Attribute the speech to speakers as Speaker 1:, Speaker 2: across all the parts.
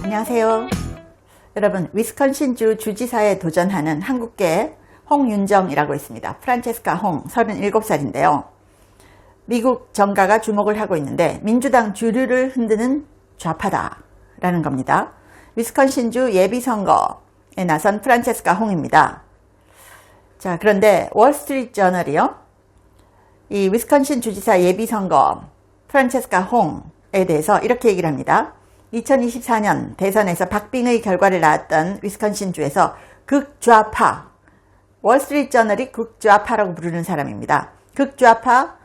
Speaker 1: 안녕하세요. 여러분, 위스콘신주 주지사에 도전하는 한국계 홍윤정이라고 있습니다. 프란체스카 홍, 37살인데요. 미국 정가가 주목을 하고 있는데 민주당 주류를 흔드는 좌파다라는 겁니다. 위스콘신주 예비선거에 나선 프란체스카 홍입니다. 자, 그런데 월스트리트 저널이요, 이 위스콘신 주지사 예비선거 프란체스카 홍에 대해서 이렇게 얘기를 합니다. 2024년 대선에서 박빙의 결과를 낳았던 위스콘신주에서 극좌파, 월스트리트 저널이 극좌파라고 부르는 사람입니다. 극좌파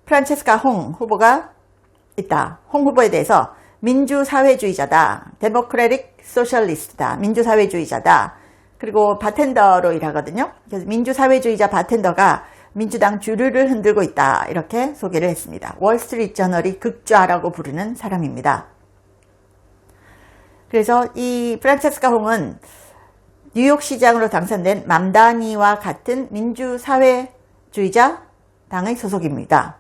Speaker 1: 프란체스카 홍 후보가 있다. 홍 후보에 대해서 민주사회주의자다, 데모크래틱 소셜리스트다, 민주사회주의자다, 그리고 바텐더로 일하거든요. 그래서 민주사회주의자 바텐더가 민주당 주류를 흔들고 있다, 이렇게 소개를 했습니다. 월스트리트 저널이 극좌라고 부르는 사람입니다. 그래서 이 프란체스카 홍은 뉴욕시장으로 당선된 맘다니와 같은 민주사회주의자 당의 소속입니다.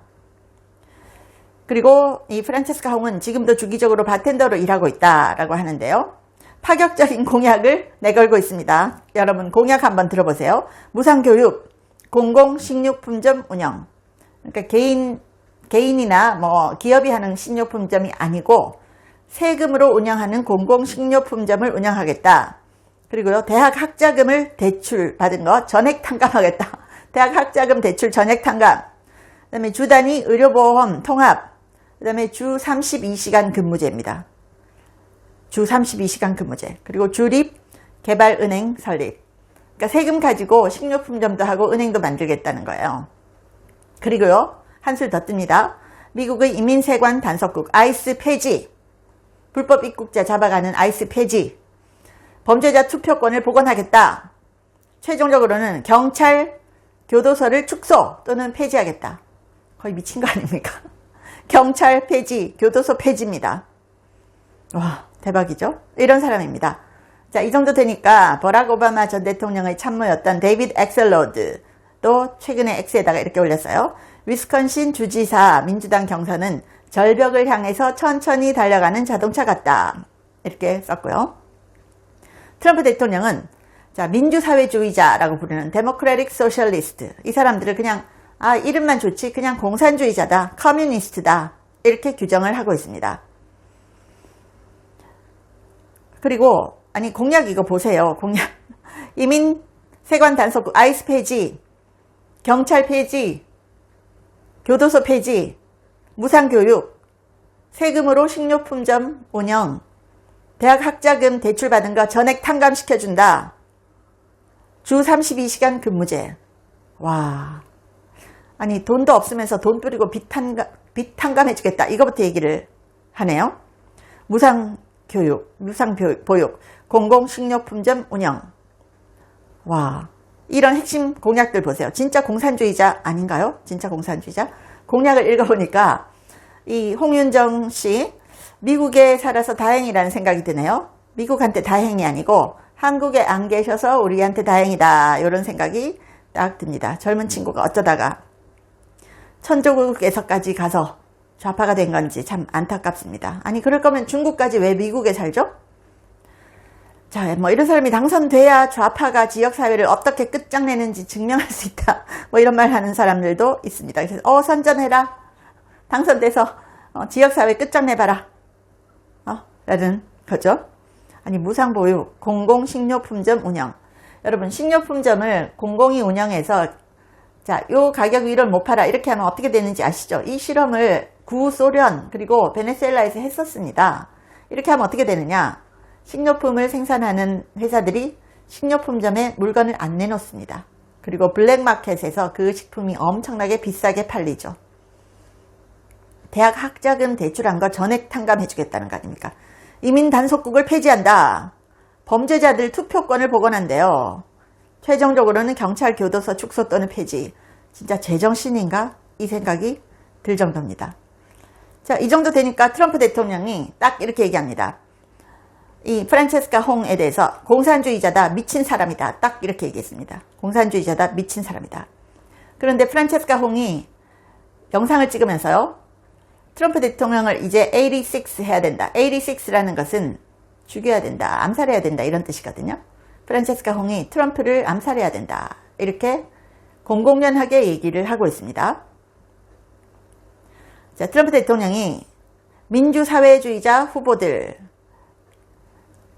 Speaker 1: 그리고 이 프란체스카 홍은 지금도 주기적으로 바텐더로 일하고 있다라고 하는데요. 파격적인 공약을 내걸고 있습니다. 여러분, 공약 한번 들어보세요. 무상교육, 공공식료품점 운영. 그러니까 개인이나 뭐 기업이 하는 식료품점이 아니고 세금으로 운영하는 공공식료품점을 운영하겠다. 그리고요, 대학 학자금을 대출 받은 거 전액 탕감하겠다. 대학 학자금 대출 전액 탕감. 그 다음에 주 단위 의료보험 통합. 그 다음에 주 32시간 근무제입니다. 주 32시간 근무제. 그리고 주립 개발은행 설립. 그러니까 세금 가지고 식료품점도 하고 은행도 만들겠다는 거예요. 그리고요, 한술 더 뜹니다. 미국의 이민세관 단속국 아이스 폐지. 불법 입국자 잡아가는 아이스 폐지. 범죄자 투표권을 복원하겠다. 최종적으로는 경찰 교도소를 축소 또는 폐지하겠다. 거의 미친 거 아닙니까? 경찰 폐지, 교도소 폐지입니다. 와, 대박이죠? 이런 사람입니다. 자, 이 정도 되니까 버락 오바마 전 대통령의 참모였던 데이비드 엑셀로드도 최근에 X에다가 이렇게 올렸어요. 위스콘신 주지사 민주당 경선은 절벽을 향해서 천천히 달려가는 자동차 같다, 이렇게 썼고요. 트럼프 대통령은 자, 민주사회주의자라고 부르는 데모크래틱 소셜리스트, 이 사람들을 그냥 이름만 좋지 그냥 공산주의자다, 커뮤니스트다, 이렇게 규정을 하고 있습니다. 그리고 공약 이거 보세요. 공약. 이민 세관 단속국 아이스 폐지, 경찰 폐지, 교도소 폐지, 무상교육, 세금으로 식료품점 운영, 대학 학자금 대출받은 거 전액 탕감시켜준다, 주 32시간 근무제. 와, 돈도 없으면서 돈 뿌리고 빚 탕감해주겠다, 이거부터 얘기를 하네요. 무상교육, 무상보육, 공공식료품점 운영. 와, 이런 핵심 공약들 보세요. 진짜 공산주의자 아닌가요? 진짜 공산주의자? 공약을 읽어보니까 이 홍윤정 씨, 미국에 살아서 다행이라는 생각이 드네요. 미국한테 다행이 아니고 한국에 안 계셔서 우리한테 다행이다, 이런 생각이 딱 듭니다. 젊은 친구가 어쩌다가 천조국에서까지 가서 좌파가 된 건지 참 안타깝습니다. 그럴 거면 중국까지 왜 미국에 살죠? 자, 뭐 이런 사람이 당선돼야 좌파가 지역사회를 어떻게 끝장내는지 증명할 수 있다, 뭐 이런 말 하는 사람들도 있습니다. 그래서 선전해라, 당선돼서 지역사회 끝장내봐라, 라는 거죠. 무상보육, 공공식료품점 운영. 여러분, 식료품점을 공공이 운영해서 자, 요 가격 위를 못 팔아, 이렇게 하면 어떻게 되는지 아시죠? 이 실험을 구소련 그리고 베네수엘라에서 했었습니다. 이렇게 하면 어떻게 되느냐, 식료품을 생산하는 회사들이 식료품점에 물건을 안 내놓습니다. 그리고 블랙마켓에서 그 식품이 엄청나게 비싸게 팔리죠. 대학 학자금 대출한 거 전액 탕감해 주겠다는 거 아닙니까? 이민 단속국을 폐지한다. 범죄자들 투표권을 복원한대요. 최종적으로는 경찰 교도소 축소 또는 폐지. 진짜 제정신인가? 이 생각이 들 정도입니다. 자, 이 정도 되니까 트럼프 대통령이 딱 이렇게 얘기합니다. 이 프란체스카 홍에 대해서 공산주의자다, 미친 사람이다, 딱 이렇게 얘기했습니다. 공산주의자다, 미친 사람이다. 그런데 프란체스카 홍이 영상을 찍으면서요, 트럼프 대통령을 이제 86 해야 된다. 86라는 것은 죽여야 된다. 암살해야 된다. 이런 뜻이거든요. 프란체스카 홍이 트럼프를 암살해야 된다. 이렇게 공공연하게 얘기를 하고 있습니다. 자, 트럼프 대통령이 민주사회주의자 후보들이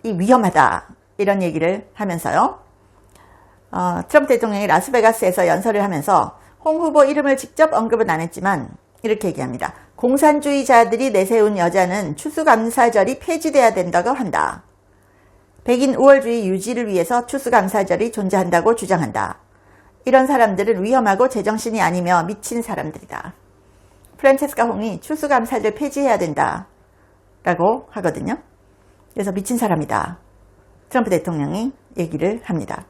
Speaker 1: 위험하다. 이런 얘기를 하면서요. 트럼프 대통령이 라스베가스에서 연설을 하면서 홍 후보 이름을 직접 언급은 안 했지만 이렇게 얘기합니다. 공산주의자들이 내세운 여자는 추수감사절이 폐지돼야 된다고 한다. 백인 우월주의 유지를 위해서 추수감사절이 존재한다고 주장한다. 이런 사람들은 위험하고 제정신이 아니며 미친 사람들이다. 프란체스카 홍이 추수감사절 폐지해야 된다 라고 하거든요. 그래서 미친 사람이다. 트럼프 대통령이 얘기를 합니다.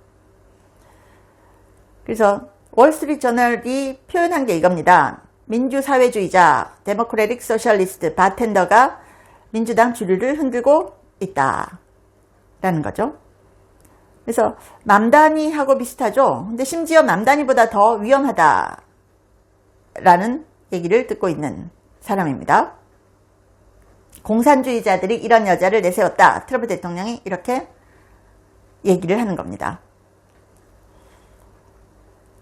Speaker 1: 그래서 월스트리트 저널이 표현한 게 이겁니다. 민주사회주의자, 데모크래틱 소셜리스트, 바텐더가 민주당 주류를 흔들고 있다. 라는 거죠. 그래서 맘다니하고 비슷하죠. 근데 심지어 맘다니보다 더 위험하다. 라는 얘기를 듣고 있는 사람입니다. 공산주의자들이 이런 여자를 내세웠다. 트럼프 대통령이 이렇게 얘기를 하는 겁니다.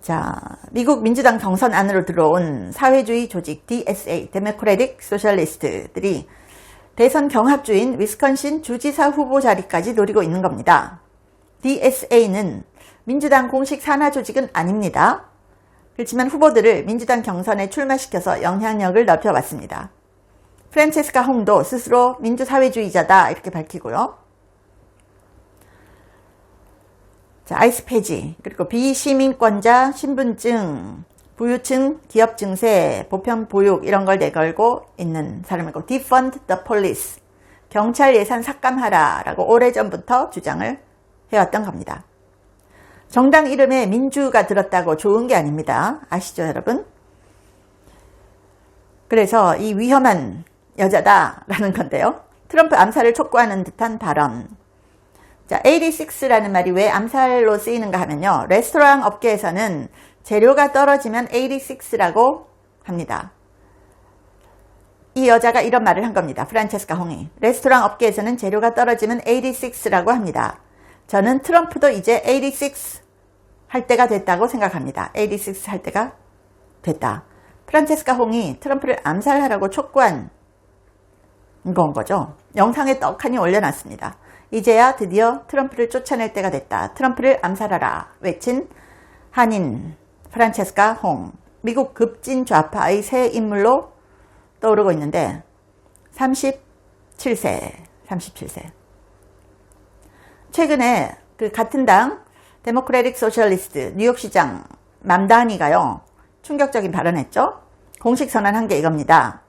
Speaker 1: 자, 미국 민주당 경선 안으로 들어온 사회주의 조직 DSA, 데모크래틱 소셜리스트들이 대선 경합주인 위스콘신 주지사 후보 자리까지 노리고 있는 겁니다. DSA는 민주당 공식 산하 조직은 아닙니다. 그렇지만 후보들을 민주당 경선에 출마시켜서 영향력을 넓혀왔습니다. 프란체스카 홍도 스스로 민주사회주의자다 이렇게 밝히고요. 자, 아이스 폐지, 그리고 비시민권자 신분증, 부유층 기업 증세, 보편 보육 이런 걸 내걸고 있는 사람이고 Defund the Police, 경찰 예산 삭감하라 라고 오래전부터 주장을 해왔던 겁니다. 정당 이름에 민주가 들었다고 좋은 게 아닙니다. 아시죠 여러분? 그래서 이 위험한 여자다라는 건데요. 트럼프 암살을 촉구하는 듯한 발언. 자, 86라는 말이 왜 암살로 쓰이는가 하면요. 레스토랑 업계에서는 재료가 떨어지면 86라고 합니다. 이 여자가 이런 말을 한 겁니다. 프란체스카 홍이. 레스토랑 업계에서는 재료가 떨어지면 86라고 합니다. 저는 트럼프도 이제 86 할 때가 됐다고 생각합니다. 86 할 때가 됐다. 프란체스카 홍이 트럼프를 암살하라고 촉구한 건 거죠. 영상에 떡하니 올려놨습니다. 이제야 드디어 트럼프를 쫓아낼 때가 됐다. 트럼프를 암살하라 외친 한인 프란체스카 홍. 미국 급진 좌파의 새 인물로 떠오르고 있는데 37세. 최근에 그 같은 당 데모크래틱 소셜리스트 뉴욕시장 맘다니가요. 충격적인 발언했죠. 공식 선언한 게 이겁니다.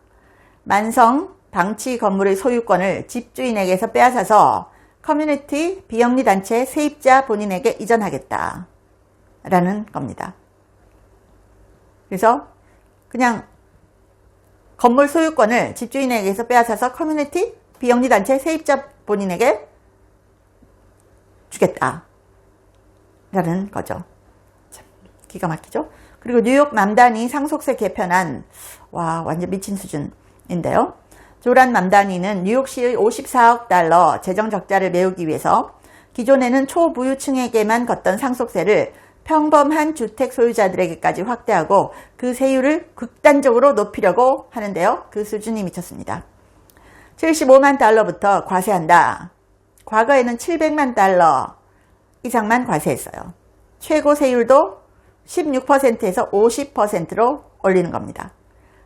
Speaker 1: 만성 방치 건물의 소유권을 집주인에게서 빼앗아서 커뮤니티 비영리단체 세입자 본인에게 이전하겠다 라는 겁니다. 그래서 그냥 건물 소유권을 집주인에게서 빼앗아서 커뮤니티 비영리단체 세입자 본인에게 주겠다 라는 거죠. 참 기가 막히죠. 그리고 뉴욕 맘다니 상속세 개편안, 와 완전 미친 수준인데요. 조란 맘다니는 뉴욕시의 54억 달러 재정 적자를 메우기 위해서 기존에는 초부유층에게만 걷던 상속세를 평범한 주택 소유자들에게까지 확대하고 그 세율을 극단적으로 높이려고 하는데요. 그 수준이 미쳤습니다. 75만 달러부터 과세한다. 과거에는 700만 달러 이상만 과세했어요. 최고 세율도 16%에서 50%로 올리는 겁니다.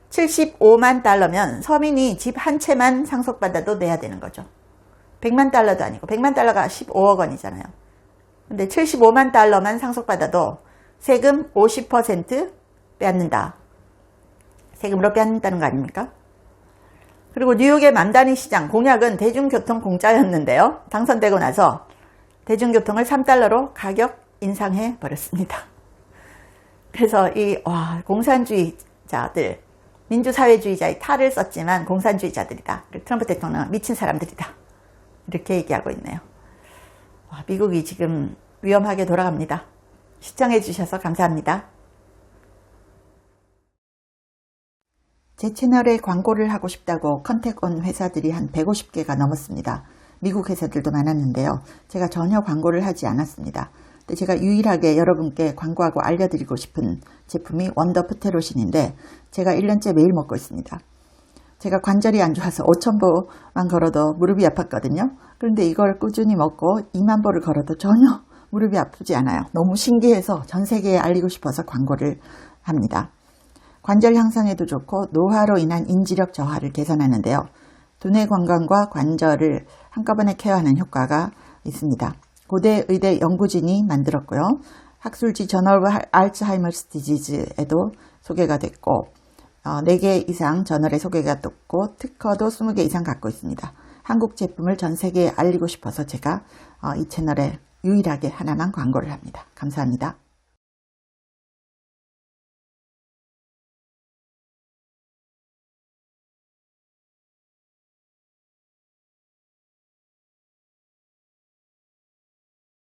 Speaker 1: 75만 달러면 서민이 집 한 채만 상속받아도 내야 되는 거죠. 100만 달러도 아니고 100만 달러가 15억 원이잖아요. 근데 75만 달러만 상속받아도 세금 50% 빼앗는다. 세금으로 빼앗는다는 거 아닙니까? 그리고 뉴욕의 맘다니 시장 공약은 대중교통 공짜였는데요. 당선되고 나서 대중교통을 3달러로 가격 인상해 버렸습니다. 그래서 이 공산주의자들, 민주사회주의자의 탈을 썼지만 공산주의자들이다. 트럼프 대통령은 미친 사람들이다. 이렇게 얘기하고 있네요. 미국이 지금 위험하게 돌아갑니다. 시청해 주셔서 감사합니다. 제 채널에 광고를 하고 싶다고 컨택 온 회사들이 한 150개가 넘었습니다. 미국 회사들도 많았는데요. 제가 전혀 광고를 하지 않았습니다. 근데 제가 유일하게 여러분께 광고하고 알려드리고 싶은 제품이 원더 프테로신인데 제가 1년째 매일 먹고 있습니다. 제가 관절이 안 좋아서 5,000보만 걸어도 무릎이 아팠거든요. 그런데 이걸 꾸준히 먹고 2만 보를 걸어도 전혀 무릎이 아프지 않아요. 너무 신기해서 전 세계에 알리고 싶어서 광고를 합니다. 관절 향상에도 좋고 노화로 인한 인지력 저하를 개선하는데요. 두뇌 건강과 관절을 한꺼번에 케어하는 효과가 있습니다. 고대 의대 연구진이 만들었고요. 학술지 저널 오브 알츠하이머스 디지즈에도 소개가 됐고 4개 이상 저널에 소개가 됐고 특허도 20개 이상 갖고 있습니다. 한국 제품을 전 세계에 알리고 싶어서 제가 이 채널에 유일하게 하나만 광고를 합니다. 감사합니다.